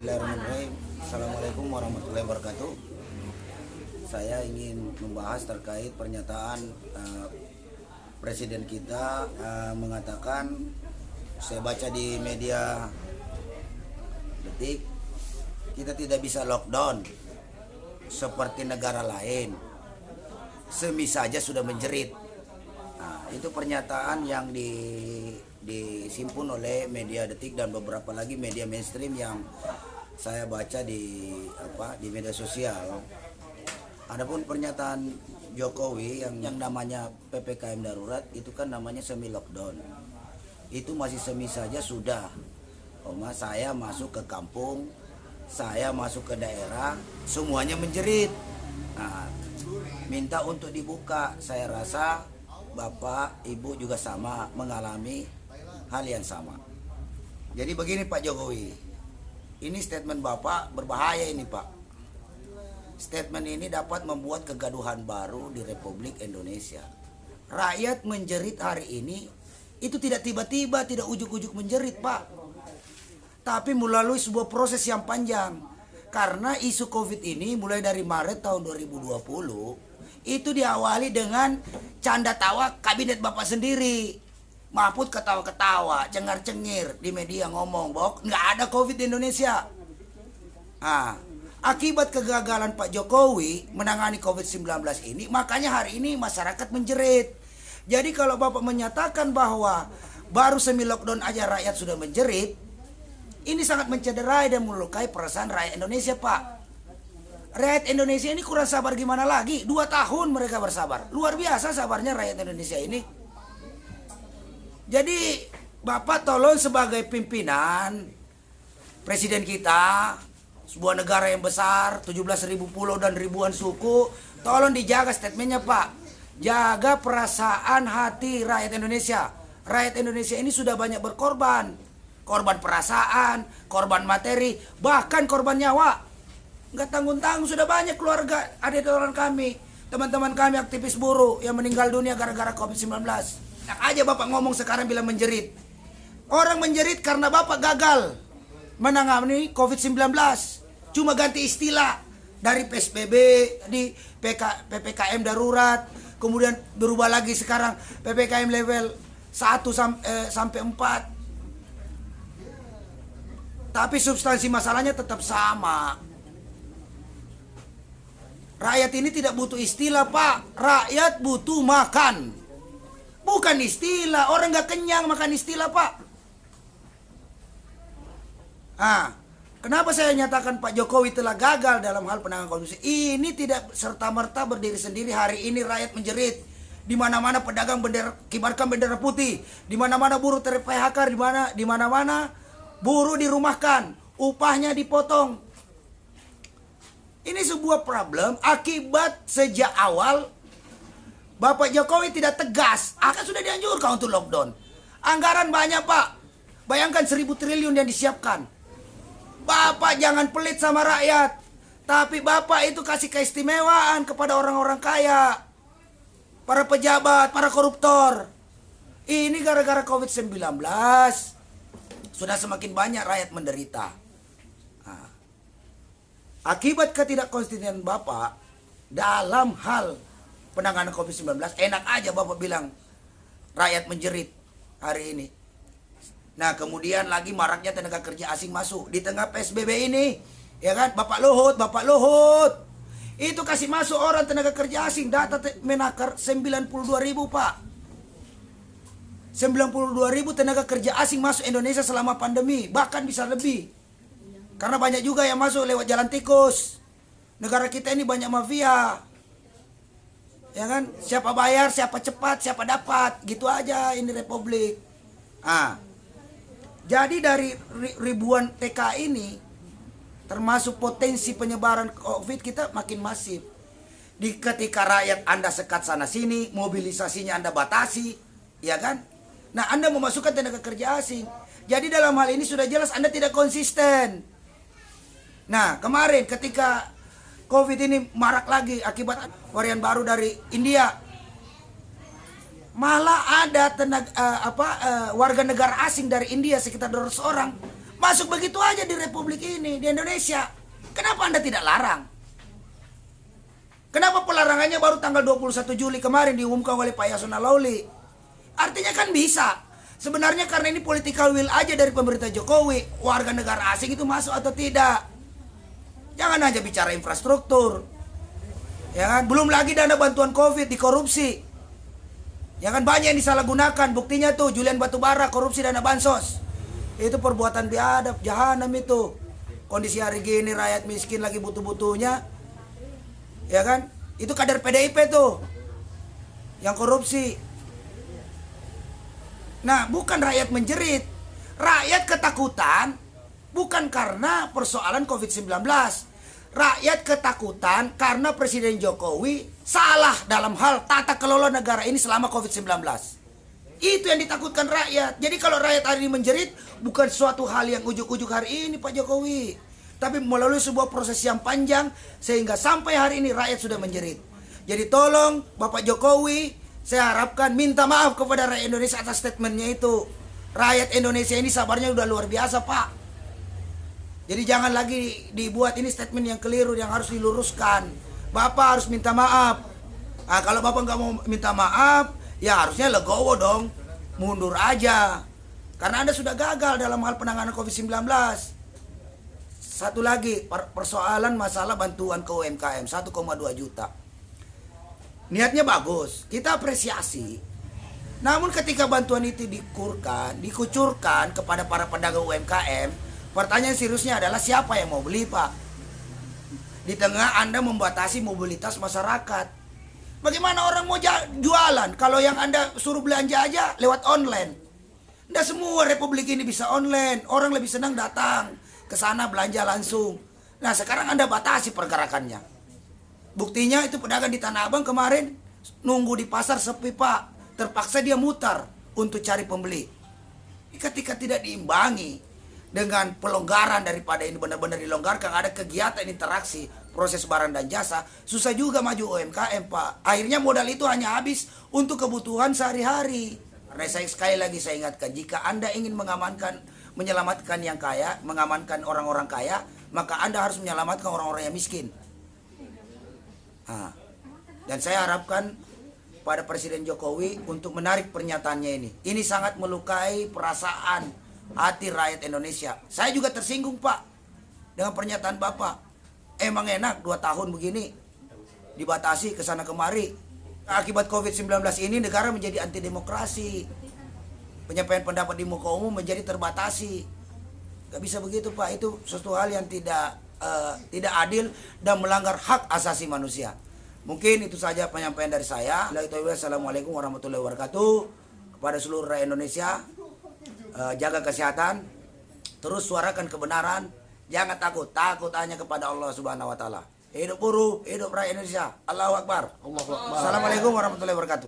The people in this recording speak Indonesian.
Bismillahirrahmanirrahim. Assalamualaikum warahmatullahi wabarakatuh. Saya ingin membahas terkait pernyataan Presiden kita mengatakan, saya baca di media Detik, kita tidak bisa lockdown seperti negara lain. Semi saja sudah menjerit. Nah, itu pernyataan yang disimpun oleh media Detik dan beberapa lagi media mainstream yang saya baca di media sosial. Adapun pernyataan Jokowi yang namanya PPKM darurat itu kan namanya semi lockdown. Itu masih semi saja sudah. Saya masuk ke kampung, saya masuk ke daerah, semuanya menjerit. Nah, minta untuk dibuka. Saya rasa Bapak, Ibu juga sama mengalami hal yang sama. Jadi begini Pak Jokowi. Ini statement Bapak berbahaya ini Pak. Statement ini dapat membuat kegaduhan baru di Republik Indonesia. Rakyat menjerit hari ini itu tidak tiba-tiba, tidak ujuk-ujuk menjerit Pak. Tapi melalui sebuah proses yang panjang. Karena isu COVID ini mulai dari Maret tahun 2020 itu diawali dengan canda tawa kabinet Bapak sendiri. Mahfud ketawa-ketawa, cengar-cengir di media ngomong bahwa nggak ada COVID di Indonesia. Nah, akibat kegagalan Pak Jokowi menangani COVID-19 ini, makanya hari ini masyarakat menjerit. Jadi kalau Bapak menyatakan bahwa baru semi lockdown aja rakyat sudah menjerit, ini sangat mencederai dan melukai perasaan rakyat Indonesia Pak. Rakyat Indonesia ini kurang sabar gimana lagi? 2 tahun mereka bersabar. Luar biasa sabarnya rakyat Indonesia ini. Jadi Bapak tolong sebagai pimpinan Presiden kita, sebuah negara yang besar, 17.000 pulau dan ribuan suku, tolong dijaga statementnya Pak. Jaga perasaan hati rakyat Indonesia. Rakyat Indonesia ini sudah banyak berkorban. Korban perasaan, korban materi, bahkan korban nyawa. Nggak tanggung-tanggung, sudah banyak keluarga, adik orang kami, teman-teman kami aktivis buruh yang meninggal dunia gara-gara COVID-19. Enak aja Bapak ngomong sekarang bilang menjerit. Orang menjerit karena Bapak gagal menangani COVID-19. Cuma ganti istilah dari PSBB di PPKM darurat, kemudian berubah lagi sekarang PPKM level 1 sampai 4. Tapi substansi masalahnya tetap sama. Rakyat ini tidak butuh istilah Pak. Rakyat butuh makan. Bukan istilah, orang nggak kenyang makan istilah Pak. Kenapa saya nyatakan Pak Jokowi telah gagal dalam hal penanganan korupsi? Ini tidak serta-merta berdiri sendiri. Hari ini rakyat menjerit. Di mana-mana pedagang kibarkan bendera putih. Di mana-mana buruh ter-PHK, di mana-mana buruh dirumahkan, upahnya dipotong. Ini sebuah problem akibat sejak awal Bapak Jokowi tidak tegas, akan sudah dianjurkan untuk lockdown. Anggaran banyak Pak, bayangkan 1.000 triliun yang disiapkan. Bapak jangan pelit sama rakyat, tapi Bapak itu kasih keistimewaan kepada orang-orang kaya, para pejabat, para koruptor. Ini gara-gara COVID-19 sudah semakin banyak rakyat menderita. Akibat ketidakkonsistenan Bapak dalam hal penanganan COVID-19, enak aja Bapak bilang rakyat menjerit hari ini. Nah, kemudian lagi maraknya tenaga kerja asing masuk di tengah PSBB ini, ya kan? Bapak Luhut itu kasih masuk orang tenaga kerja asing. Data Menaker 92.000 Pak. 92.000 tenaga kerja asing masuk Indonesia selama pandemi, bahkan bisa lebih. Karena banyak juga yang masuk lewat jalan tikus. Negara kita ini banyak mafia. Ya kan, siapa bayar, siapa cepat, siapa dapat, gitu aja ini republik. Jadi dari ribuan TK ini, termasuk potensi penyebaran COVID kita makin masif. Ketika rakyat Anda sekat sana sini, mobilisasinya Anda batasi, ya kan? Nah, Anda memasukkan tenaga kerja asing. Jadi dalam hal ini sudah jelas Anda tidak konsisten. Nah, kemarin ketika COVID ini marak lagi akibat varian baru dari India. Malah ada warga negara asing dari India sekitar 200 orang Masuk begitu aja di Republik ini, di Indonesia. Kenapa Anda tidak larang? Kenapa pelarangannya baru tanggal 21 Juli kemarin diumumkan oleh Pak Yasona Lawli? Artinya kan bisa. Sebenarnya karena ini political will aja dari pemerintah Jokowi, warga negara asing itu masuk atau tidak. Jangan aja bicara infrastruktur. Ya kan, belum lagi dana bantuan Covid dikorupsi. Ya kan, banyak yang disalahgunakan. Buktinya tuh Julian Batubara korupsi dana bansos. Itu perbuatan biadab, jahanam itu. Kondisi hari gini rakyat miskin lagi butuh-butuhnya. Ya kan? Itu kader PDIP tuh yang korupsi. Nah, bukan rakyat menjerit. Rakyat ketakutan bukan karena persoalan Covid-19. Rakyat ketakutan karena Presiden Jokowi salah dalam hal tata kelola negara ini selama Covid-19. Itu yang ditakutkan rakyat. Jadi kalau rakyat hari ini menjerit, bukan suatu hal yang ujuk-ujuk hari ini Pak Jokowi, tapi melalui sebuah proses yang panjang sehingga sampai hari ini rakyat sudah menjerit. Jadi tolong Bapak Jokowi, saya harapkan minta maaf kepada rakyat Indonesia atas statementnya itu. Rakyat Indonesia ini sabarnya udah luar biasa Pak. Jadi jangan lagi dibuat ini statement yang keliru yang harus diluruskan. Bapak harus minta maaf. Nah, kalau Bapak nggak mau minta maaf, ya harusnya legowo dong, mundur aja. Karena Anda sudah gagal dalam hal penanganan Covid-19. Satu lagi, persoalan masalah bantuan ke UMKM 1,2 juta. Niatnya bagus, kita apresiasi. Namun ketika bantuan itu dikucurkan kepada para pedagang UMKM, pertanyaan seriusnya adalah siapa yang mau beli Pak? Di tengah Anda membatasi mobilitas masyarakat. Bagaimana orang mau jualan kalau yang Anda suruh belanja aja lewat online? Nggak semua Republik ini bisa online. Orang lebih senang datang ke sana belanja langsung. Nah, sekarang Anda batasi pergerakannya. Buktinya itu pedagang di Tanah Abang kemarin nunggu di pasar sepi Pak. Terpaksa dia mutar untuk cari pembeli. Ketika tidak diimbangi dengan pelonggaran daripada ini benar-benar dilonggarkan, ada kegiatan interaksi proses barang dan jasa, susah juga maju UMKM Pak. Akhirnya modal itu hanya habis untuk kebutuhan sehari-hari. Karena saya sekali lagi saya ingatkan, jika Anda ingin menyelamatkan yang kaya, mengamankan orang-orang kaya, maka Anda harus menyelamatkan orang-orang yang miskin. Nah, dan saya harapkan pada Presiden Jokowi untuk menarik pernyataannya ini. Ini sangat melukai perasaan hati rakyat Indonesia. Saya juga tersinggung Pak dengan pernyataan Bapak. Emang enak 2 tahun begini dibatasi ke sana kemari. Akibat Covid-19 ini negara menjadi anti demokrasi. Penyampaian pendapat di muka umum menjadi terbatasi. Gak bisa begitu Pak. Itu sesuatu hal yang tidak adil dan melanggar hak asasi manusia. Mungkin itu saja penyampaian dari saya. Assalamualaikum warahmatullahi wabarakatuh. Kepada seluruh rakyat Indonesia, jaga kesehatan, terus suarakan kebenaran, jangan takut hanya kepada Allah Subhanahu wa taala. Hidup buruh, hidup rakyat Indonesia. Allahu Akbar. Assalamualaikum warahmatullahi wabarakatuh.